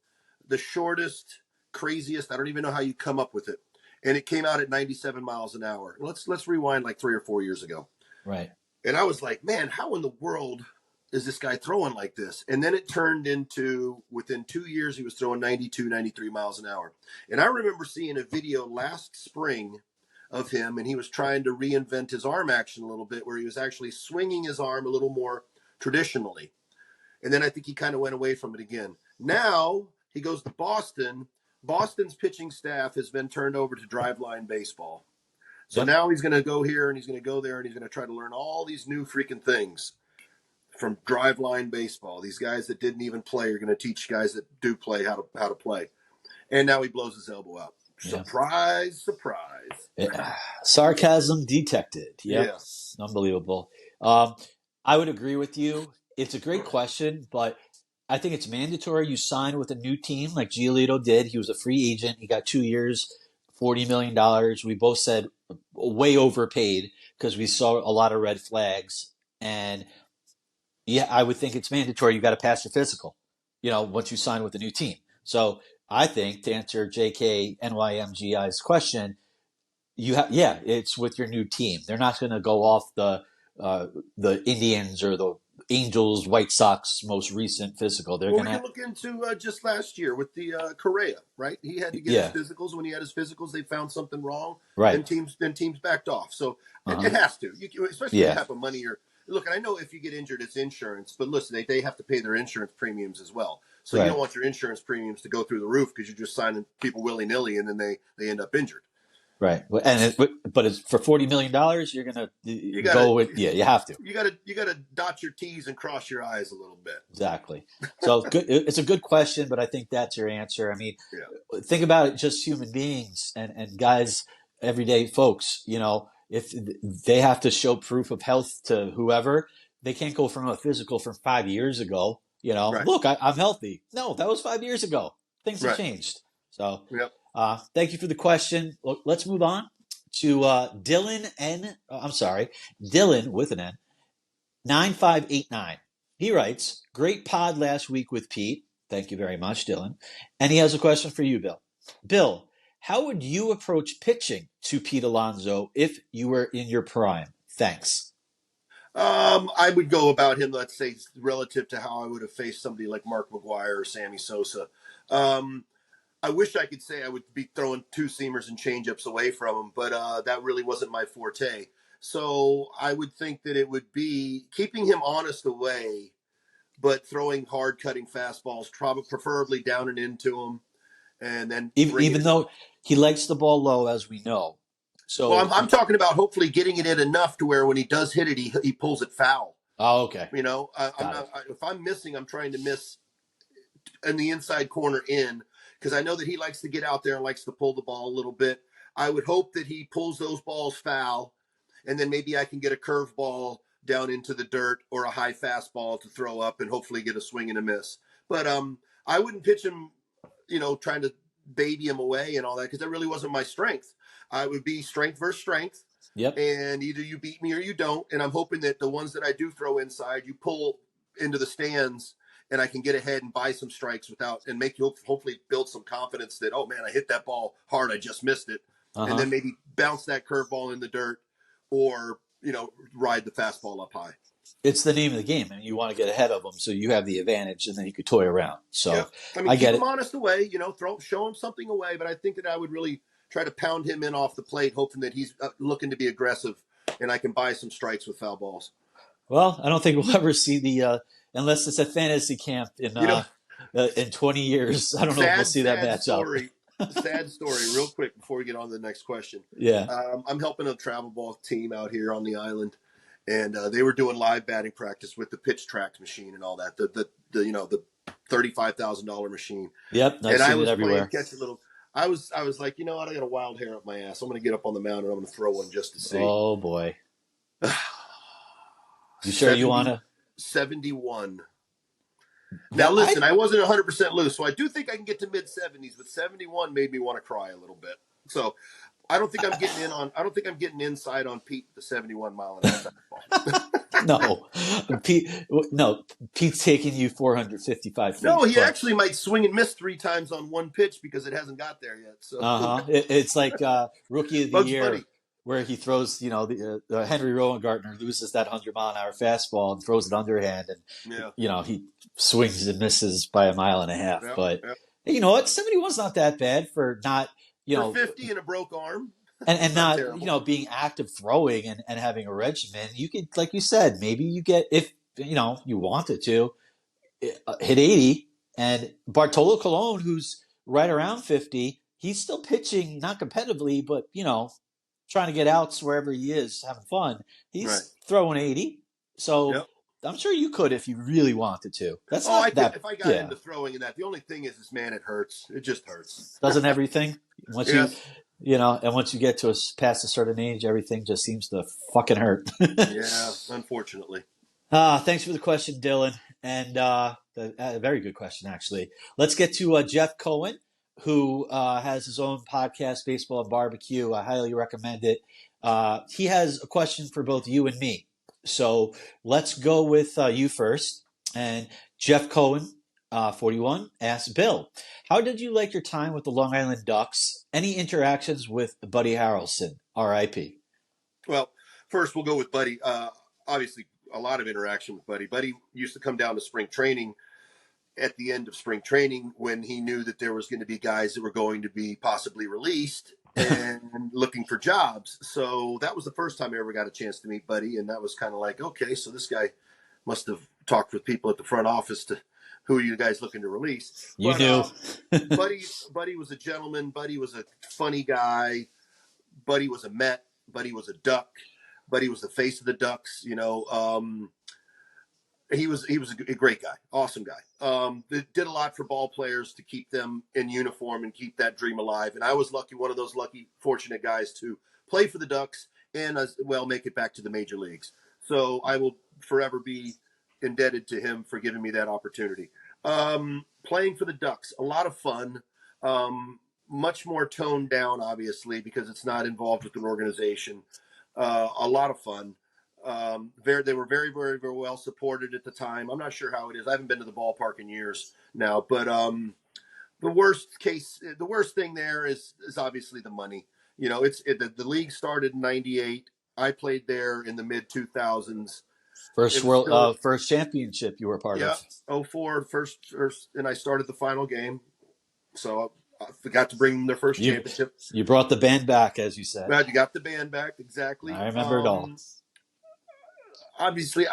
The shortest, craziest. I don't even know how you come up with it. And it came out at 97 miles an hour. Let's rewind like 3 or 4 years ago. Right. And I was like, man, how in the world is this guy throwing like this? And then it turned into, within 2 years, he was throwing 92, 93 miles an hour. And I remember seeing a video last spring of him, and he was trying to reinvent his arm action a little bit, where he was actually swinging his arm a little more traditionally. And then I think he kind of went away from it again. Now he goes to Boston. Boston's pitching staff has been turned over to driveline baseball. So now he's going to go here and he's going to go there and he's going to try to learn all these new freaking things from driveline baseball. These guys that didn't even play are going to teach guys that do play how to play. And now he blows his elbow out. Surprise, surprise. Sarcasm detected. Yep. Yes. Unbelievable. I would agree with you. It's a great question, but I think it's mandatory you sign with a new team like Giolito did. He was a free agent. He got 2 years, $40 million. We both said way overpaid because we saw a lot of red flags. And yeah, I would think it's mandatory. You got to pass your physical, once you sign with a new team. So I think, to answer JK NYMGI's question, it's with your new team. They're not going to go off the Indians or the Angels, White Sox most recent physical. They're Well, going we can to look into just last year with the Correa, right? He had to get his physicals. When he had his physicals, they found something wrong. Right. Then teams backed off. So Uh-huh. it has to, especially the type of money you're. Look, and I know if you get injured, it's insurance, but listen, they have to pay their insurance premiums as well. So you don't want your insurance premiums to go through the roof because you're just signing people willy nilly, and then they end up injured. Right, but it's for $40 million. You're gonna go with you have to. You gotta dot your T's and cross your I's a little bit. Exactly. So good. It's a good question, but I think that's your answer. I mean, think about it. Just human beings and guys, everyday folks. If they have to show proof of health to whoever, they can't go from a physical from 5 years ago. Look, I'm healthy. No, that was 5 years ago. Things have changed. So. Yep. Thank you for the question. Let's move on to Dylan with an N, 9589. He writes, great pod last week with Pete. Thank you very much, Dylan. And he has a question for you, Bill. Bill, how would you approach pitching to Pete Alonso if you were in your prime? Thanks. I would go about him, let's say, relative to how I would have faced somebody like Mark McGwire or Sammy Sosa. I wish I could say I would be throwing two-seamers and change-ups away from him, but that really wasn't my forte. So I would think that it would be keeping him honest away, but throwing hard-cutting fastballs, preferably down and into him, and then even though he likes the ball low, as we know. So I'm talking about hopefully getting it in enough to where when he does hit it, he pulls it foul. Oh, okay. If I'm missing, I'm trying to miss in the inside corner in. Because I know that he likes to get out there and likes to pull the ball a little bit. I would hope that he pulls those balls foul, and then maybe I can get a curveball down into the dirt or a high fastball to throw up and hopefully get a swing and a miss. But I wouldn't pitch him, trying to baby him away and all that, because that really wasn't my strength. I would be strength versus strength. Yep. And either you beat me or you don't. And I'm hoping that the ones that I do throw inside, you pull into the stands and I can get ahead and buy some strikes and make you hopefully build some confidence that, oh man, I hit that ball hard. I just missed it. And then maybe bounce that curveball in the dirt or, ride the fastball up high. It's the name of the game, and you want to get ahead of them so you have the advantage, and then you could toy around. So I get keep him honest away, show him something away. But I think that I would really try to pound him in off the plate, hoping that he's looking to be aggressive and I can buy some strikes with foul balls. Well, I don't think we'll ever see the unless it's a fantasy camp in 20 years. I don't know if we'll see that matchup. Sad story, real quick before we get on to the next question. Yeah. I'm helping a travel ball team out here on the island, and they were doing live batting practice with the pitch track machine and all that. The $35,000 machine. Yep, I've seen it everywhere. I was like, I got a wild hair up my ass. I'm going to get up on the mound and I'm going to throw one just to see. Oh boy. You sure you want to? 71. Now, listen, I wasn't 100% loose, so I do think I can get to mid-70s, but 71 made me want to cry a little bit. So I don't think I'm getting inside on Pete, the 71 mile an hour No, Pete's taking you 455 feet. No, he actually might swing and miss 3 times on one pitch because it hasn't got there yet. So it's like Rookie of the Bugs Year. Bunny. Where he throws, the Henry Rowengartner loses that 100-mile-an-hour fastball and throws it underhand, and he swings and misses by a mile and a half. But hey, you know what? 71's not that bad for not, for 50 and a broke arm, and not being active throwing and having a regimen. You could, like you said, maybe you get if you wanted to hit 80, and Bartolo Colon, who's right around 50, he's still pitching not competitively, but trying to get outs wherever he is, having fun. He's throwing 80. So I'm sure you could if you really wanted to. That's not that. If I got into throwing in that, the only thing is, man, it hurts. It just hurts. Doesn't everything? Once and once you get to past a certain age, everything just seems to fucking hurt. Yeah, unfortunately. Thanks for the question, Dylan. And a very good question, actually. Let's get to Jeff Cohen, who has his own podcast, Baseball and Barbecue. I highly recommend it. He has a question for both you and me. So let's go with you first. And Jeff Cohen 41 asks Bill, how did you like your time with the Long Island Ducks? Any interactions with Buddy Harrelson? R.I.P. Well, first we'll go with Buddy. Obviously, a lot of interaction with Buddy. Buddy used to come down to spring training at the end of spring training when he knew that there was going to be guys that were going to be possibly released and looking for jobs. So that was the first time I ever got a chance to meet Buddy. And that was kind of like, okay, so this guy must have talked with people at the front office to who are you guys looking to release. You knew. Buddy was a gentleman. Buddy was a funny guy. Buddy was a Met. Buddy was a Duck. Buddy was the face of the Ducks. He was a great guy, awesome guy. Did a lot for ball players to keep them in uniform and keep that dream alive. And I was one of those fortunate guys to play for the Ducks and as well make it back to the major leagues. So I will forever be indebted to him for giving me that opportunity. Playing for the Ducks, a lot of fun. Much more toned down, obviously, because it's not involved with an organization. A lot of fun. They were very, very, very well supported at the time. I'm not sure how it is. I haven't been to the ballpark in years now, but the worst thing there is obviously the money. The league started in '98. I played there in the mid 2000s. First championship you were part of. 04, first, and I started the final game. So I forgot to bring them their first championship. You brought the band back, as you said. Glad you got the band back, exactly. I remember it all. Obviously,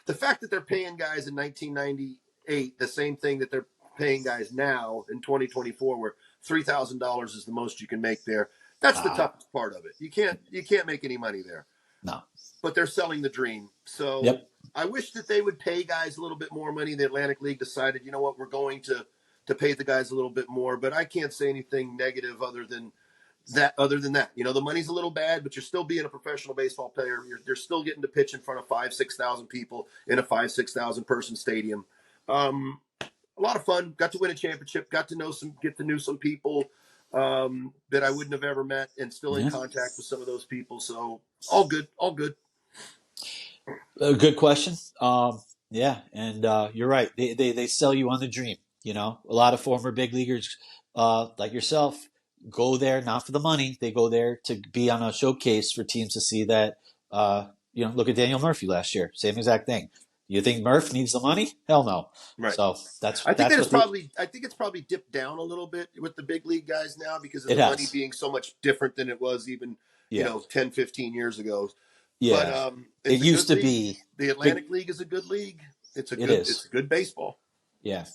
the fact that they're paying guys in 1998 the same thing that they're paying guys now in 2024, where $3,000 is the most you can make there. That's the toughest part of it. You can't make any money there. No. But they're selling the dream. So yep. I wish that they would pay guys a little bit more money. The Atlantic League decided, you know what, we're going to pay the guys a little bit more. But I can't say anything negative other than that. The money's a little bad, but you're still being a professional baseball player. You're still getting to pitch in front of 5,000-6,000 people in a 5,000-6,000 person stadium. A lot of fun. Got to win a championship. Get to know some people that I wouldn't have ever met, and still in contact with some of those people. So all good. Good question. And you're right. They sell you on the dream. A lot of former big leaguers like yourself go there not for the money. They go there to be on a showcase for teams to see that. Look at Daniel Murphy last year. Same exact thing. You think Murph needs the money? Hell no. Right. So I think it's probably dipped down a little bit with the big league guys now because of the money being so much different than it was even 10, 15 years ago. Yeah. But it used to be the Atlantic League is a good league. It's a good baseball. Yeah.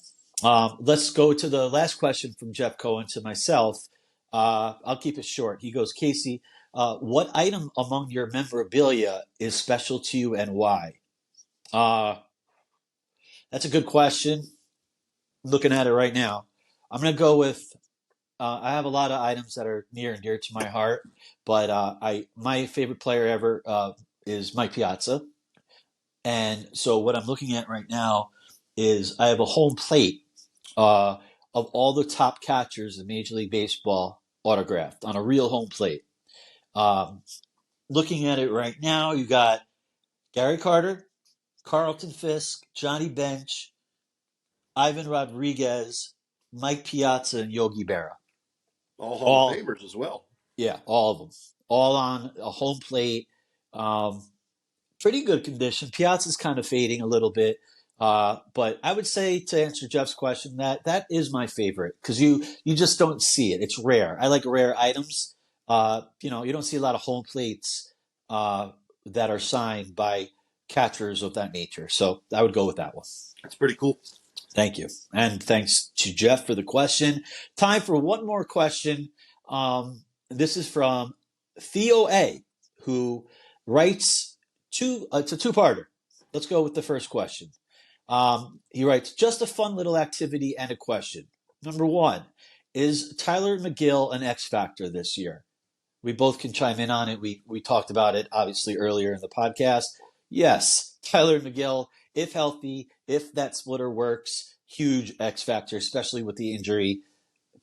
Let's go to the last question from Jeff Cohen to myself. I'll keep it short. He goes, Casey, what item among your memorabilia is special to you and why? That's a good question. Looking at it right now, I'm going to go with, I have a lot of items that are near and dear to my heart, but my favorite player ever is Mike Piazza. And so what I'm looking at right now is I have a home plate of all the top catchers in Major League Baseball autographed on a real home plate. Looking at it right now, you got Gary Carter, Carlton Fisk, Johnny Bench, Ivan Rodriguez, Mike Piazza, and Yogi Berra. All Hall of Famers as well. Yeah, all of them. All on a home plate. Pretty good condition. Piazza's kind of fading a little bit. But I would say, to answer Jeff's question, that is my favorite because you just don't see it. It's rare. I like rare items. You don't see a lot of home plates that are signed by catchers of that nature. So I would go with that one. That's pretty cool. Thank you. And thanks to Jeff for the question. Time for one more question. This is from Theo A., who writes it's a two-parter. Let's go with the first question. He writes, just a fun little activity and a question. Number one, is Tyler Megill an X factor this year? We both can chime in on it. We talked about it, obviously, earlier in the podcast. Yes, Tyler Megill, if healthy, if that splitter works, huge X factor, especially with the injury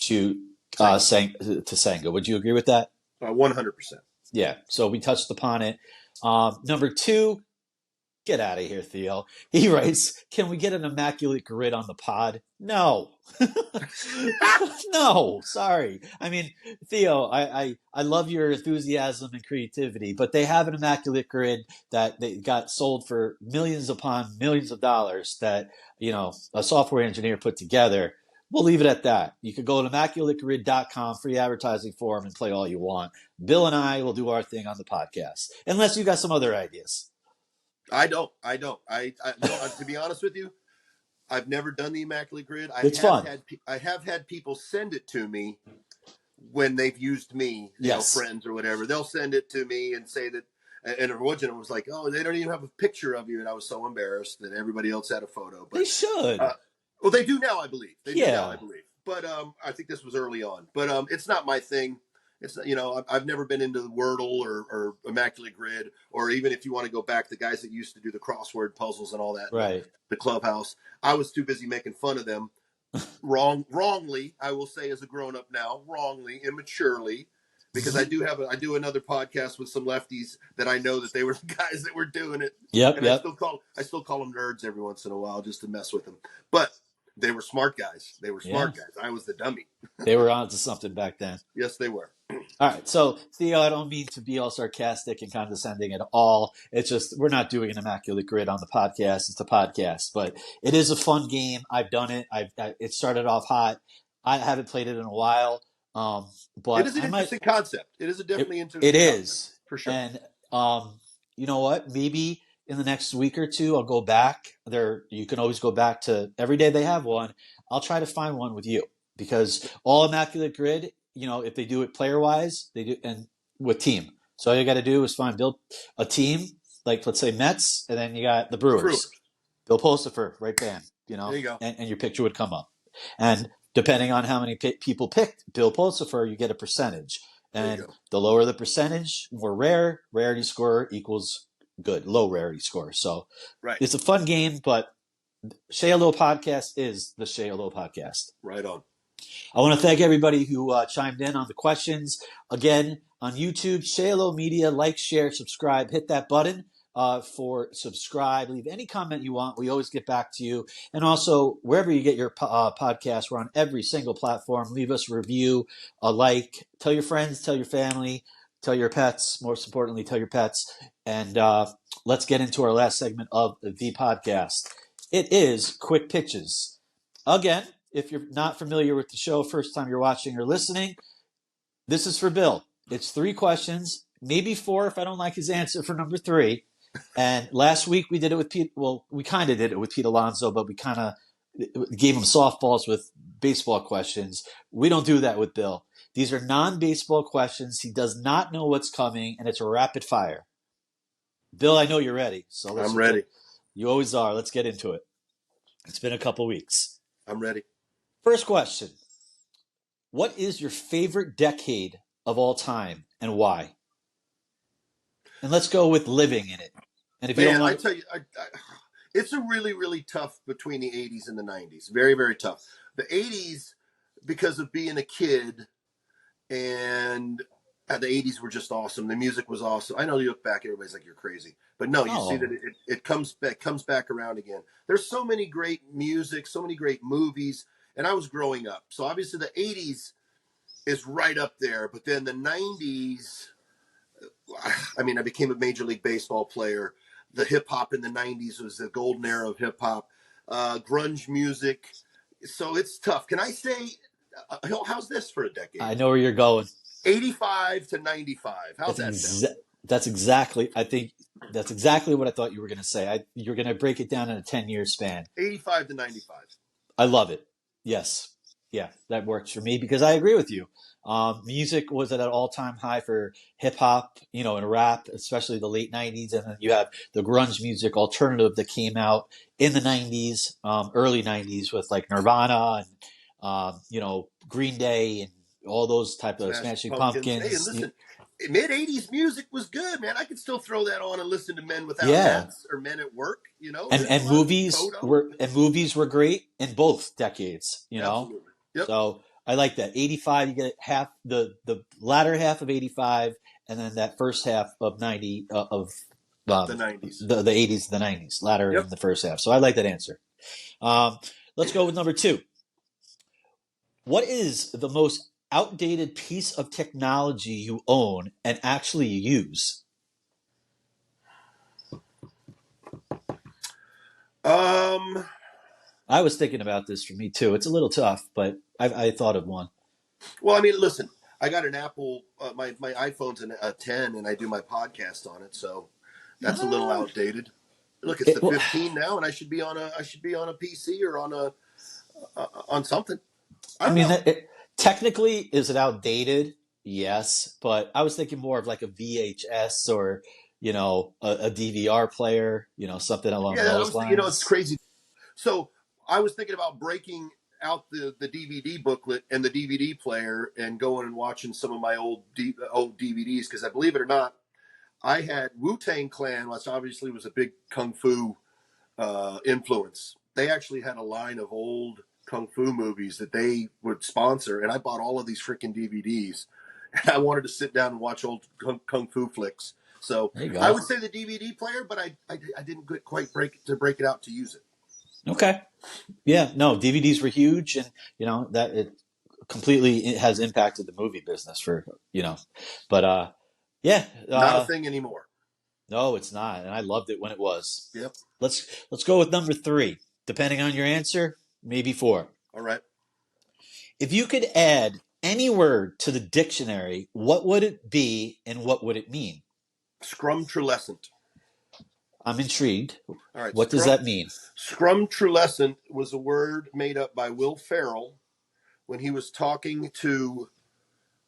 to Senga. Would you agree with that? 100%. Yeah, so we touched upon it. Number two, Get out of here, Theo. He writes, can we get an immaculate grid on the pod? No. No, sorry. I mean, Theo, I love your enthusiasm and creativity, but they have an immaculate grid that they got sold for millions upon millions of dollars that, a software engineer put together. We'll leave it at that. You could go to immaculategrid.com, free advertising forum, and play all you want. Bill and I will do our thing on the podcast, unless you got some other ideas. I don't. To be honest with you, I've never done the Immaculate Grid. It's fun. I have had people send it to me when they've used me, friends or whatever. They'll send it to me and say that, and originally it was like, oh, they don't even have a picture of you. And I was so embarrassed that everybody else had a photo. But, they should. Well, they do now, I believe. They do Yeah. now, I believe. But I think this was early on. But it's not my thing. It's, I've never been into the Wordle or Immaculate Grid, or even if you want to go back, the guys that used to do the crossword puzzles and all that, right? The Clubhouse. I was too busy making fun of them, wrongly. I will say, as a grown up now, wrongly, immaturely, because I do another podcast with some lefties that I know that they were the guys that were doing it. Yep. And I still call them nerds every once in a while just to mess with them, but they were smart guys. Guys. I was the dummy. They were on to something back then. Yes, they were. All right. So, Theo, I don't mean to be all sarcastic and condescending at all. It's just we're not doing an Immaculate Grid on the podcast. It's a podcast. But it is a fun game. I've done it. It started off hot. I haven't played it in a while. But it is an interesting concept. It is definitely interesting. It is. For sure. And you know what? Maybe in the next week or two, I'll go back there. You can always go back to every day they have one. I'll try to find one with you, because all Immaculate Grid, if they do it player wise, they do, and with team. So all you got to do is build a team, like let's say Mets, and then you got the Brewers. Bill Pulsifer, right band, There you go. and your picture would come up. And depending on how many people picked Bill Pulsifer, you get a percentage. And the lower the percentage, more rarity score equals good, low rarity score. So It's a fun game, but Shay Hello Podcast is the Shay Hello Podcast. Right on. I want to thank everybody who chimed in on the questions. Again, on YouTube, Shay Hello Media, like, share, subscribe, hit that button for subscribe. Leave any comment you want. We always get back to you. And also, wherever you get your podcast, we're on every single platform. Leave us a review, a like. Tell your friends, tell your family, tell your pets. Most importantly, tell your pets. And let's get into our last segment of the podcast. It is Quick Pitches. Again, if you're not familiar with the show, first time you're watching or listening, this is for Bill. It's 3 questions, maybe 4 if I don't like his answer for number 3. And last week we did it with Pete. Well, we kind of did it with Pete Alonso, but we kind of gave him softballs with baseball questions. We don't do that with Bill. These are non-baseball questions. He does not know what's coming, and it's a rapid fire. Bill, I know you're ready. So I'm ready. You always are. Let's get into it. It's been a couple weeks. I'm ready. First question. What is your favorite decade of all time and why? And let's go with living in it. And if you don't want... I tell you, it's a really, really tough between the 80s and the 90s. Very, very tough. The 80s, because of being a kid, and the 80s were just awesome. The music was awesome. I know you look back, everybody's like, you're crazy. But no, you see that it comes back around again. There's so many great music, so many great movies, and I was growing up. So obviously the 80s is right up there. But then the 90s, I mean, I became a Major League Baseball player. The hip-hop in the 90s was the golden era of hip-hop. Grunge music. So it's tough. Can I say, how's this for a decade? I know where you're going. 85 to 95. How's that sound? That's exactly, I think that's exactly what I thought you were going to say. You're going to break it down in a 10-year span. 85 to 95. I love it. Yes. Yeah, that works for me because I agree with you. Music was at an all-time high for hip-hop, and rap, especially the late 90s. And then you have the grunge music alternative that came out in the 90s, early 90s with like Nirvana and, Green Day and all those type of Smashing Pumpkins. Hey, listen, mid-80s music was good, man. I could still throw that on and listen to Men Without Hats or Men at Work, And movies were great in both decades, Absolutely. Yep. So I like that. 85, you get half the latter half of 85, and then that first half of The 90s. The 80s, the 90s, latter Yep. in the first half. So I like that answer. Let's go with number 2. What is the most outdated piece of technology you own and actually use? I was thinking about this for me too. It's a little tough, but I thought of one. Well, I mean, listen, I got an Apple. My iPhone's a 10, and I do my podcast on it, so that's a little outdated. Look, it's the 15 now, and I should be on a PC or on something. I mean, technically, is it outdated? Yes, but I was thinking more of like a VHS or a DVR player, something along those lines. It's crazy. So I was thinking about breaking out the DVD booklet and the DVD player and going and watching some of my old DVDs, because I believe it or not, I had Wu-Tang Clan, which obviously was a big kung fu influence. They actually had a line of old kung fu movies that they would sponsor, and I bought all of these freaking DVDs. And I wanted to sit down and watch old kung fu flicks. So I would say the DVD player, but I didn't quite break it out to use it. Okay. Yeah, no, DVDs were huge, and that it completely has impacted the movie business but yeah, not a thing anymore. No, it's not, and I loved it when it was. Yep. Let's go with number 3. Depending on your answer, maybe 4. All right. If you could add any word to the dictionary, what would it be and what would it mean? Scrumtrulescent. I'm intrigued. All right. What does that mean? Scrumtrulescent was a word made up by Will Ferrell when he was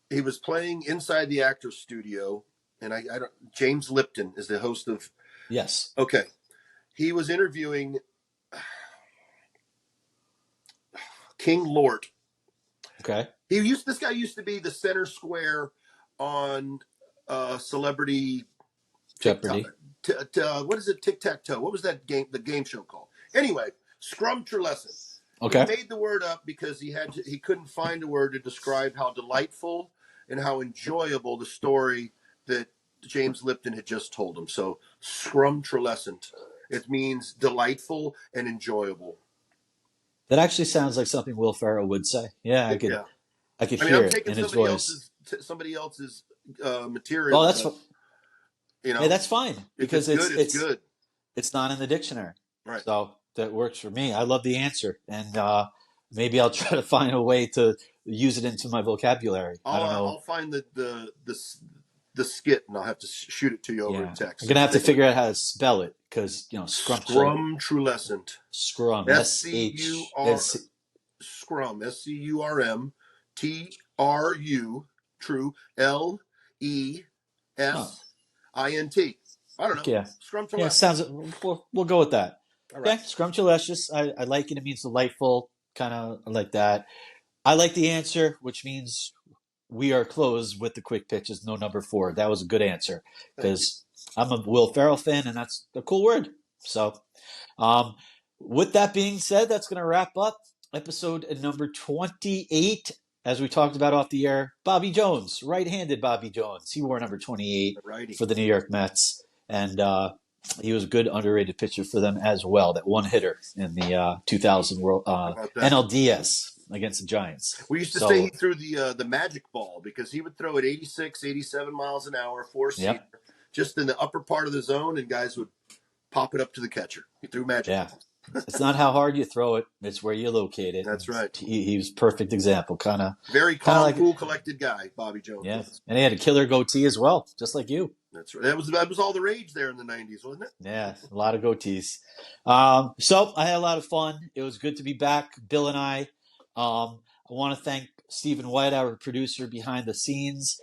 he was playing inside the actor's studio, and I don't. James Lipton is the host of. Yes. Okay. He was interviewing King Lort. Okay. This guy used to be the center square on Celebrity Jeopardy. What is it? Tic-tac-toe. What was that game? The game show called? Anyway, Scrumtrulescent. Okay. He made the word up because he couldn't find a word to describe how delightful and how enjoyable the story that James Lipton had just told him. So Scrumtrulescent. It means delightful and enjoyable. That actually sounds like something Will Ferrell would say. Yeah, I could hear it in his voice. Somebody else's material. Oh, that's hey, that's fine because it's good. It's not in the dictionary, right? So that works for me. I love the answer, and maybe I'll try to find a way to use it into my vocabulary. I don't know. I'll find the skit, and I'll have to shoot it to you over text. I'm gonna have to figure out how to spell it because Scrumtrulescent. Scrum. Scrum. SCURMTRU. True. LESINT. I don't know. Yeah. Scrumtrulescent. Yeah. Sounds. We'll go with that. All right. Okay. Scrumtrulescent. I like it. It means delightful. Kind of like that. I like the answer, which means we are closed with the quick pitches. No number 4. That was a good answer because I'm a Will Ferrell fan, and that's a cool word. So, with that being said, that's going to wrap up episode number 28. As we talked about off the air, Bobby Jones, right-handed Bobby Jones. He wore number 28 for the New York Mets, and he was a good underrated pitcher for them as well. That one hitter in the 2000 World NLDS against the Giants. We used to say he threw the magic ball because he would throw at 86, 87 miles an hour, 4-seamer, just in the upper part of the zone, and guys would pop it up to the catcher. He threw magic balls. It's not how hard you throw it; it's where you locate it. That's right. He was a perfect example. Very calm, cool, collected guy, Bobby Jones. Yeah, and he had a killer goatee as well, just like you. That's right. That was all the rage there in the 90s, wasn't it? Yeah, a lot of goatees. So I had a lot of fun. It was good to be back, Bill and I. I want to thank Stephen White, our producer behind the scenes.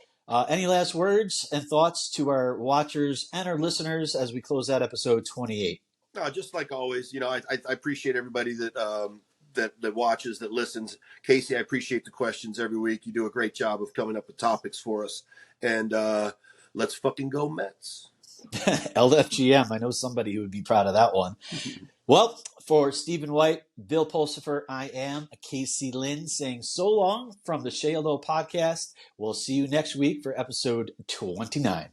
Any last words and thoughts to our watchers and our listeners as we close out episode 28? No, just like always, I appreciate everybody that watches, that listens. Casey, I appreciate the questions every week. You do a great job of coming up with topics for us. And let's fucking go Mets. LFGM. I know somebody who would be proud of that one. Well, for Stephen White, Bill Pulsifer, I am Casey Lynn saying so long from the Shea Low podcast. We'll see you next week for episode 29.